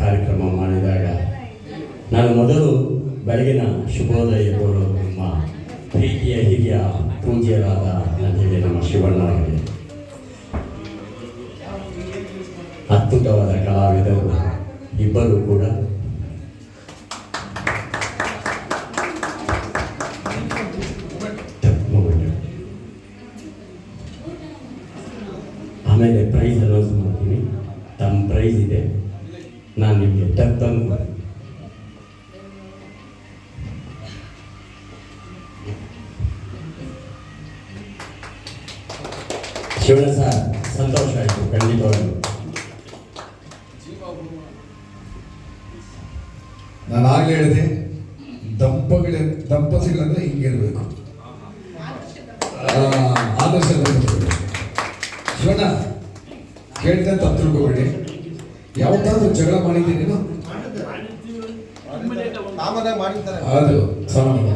ಕಾರ್ಯಕ್ರಮ ಮಾಡಿದಾಗ ನಾನು ಮೊದಲು ಬೆಳಗಿನ ಶುಭೋದಯ ಕೋರೋದು ನಮ್ಮ ಪ್ರೀತಿಯ ಹಿರಿಯ ಪೂಜ್ಯರಾದ ಅಂತೇಳಿ ನಮ್ಮ ಶಿವಣ್ಣವರಿಗೆ. ಅದ್ಭುತವಾದ ಕಲಾವಿದರು ಇಬ್ಬರು ಕೂಡ. ಆಮೇಲೆ ಪ್ರೈಸ್ ಅನೌನ್ಸ್ ಮಾಡ್ತೀನಿ. ತಮ್ಮ ಪ್ರೈಸ್ ಇದೆ, ನಾನು ನಿಮಗೆ ತಂದು ಶಿವಣ್ಣ ಸರ್ ಸಂತೋಷ ಆಯಿತು ಖಂಡಿತವಾಗ್ಲೂ. ನಾನು ಆಗಲೇ ಹೇಳಿದೆ, ದಂಪತಿಗಳಂದ್ರೆ ಹಿಂಗಿರ್ಬೇಕು, ಆದರ್ಶ ದಂಪತಿಗಳು. ಶಿವಣ್ಣ ಕೇಳಿದೆ ಅಂತ ತಿಳ್ಕೊಬೇಡಿ, ಯಾವತ್ತಾದ್ರೂ ಜಗಳ ಮಾಡಿದ್ದೀನಿ ಅದು ಸಾಮಾನ್ಯ.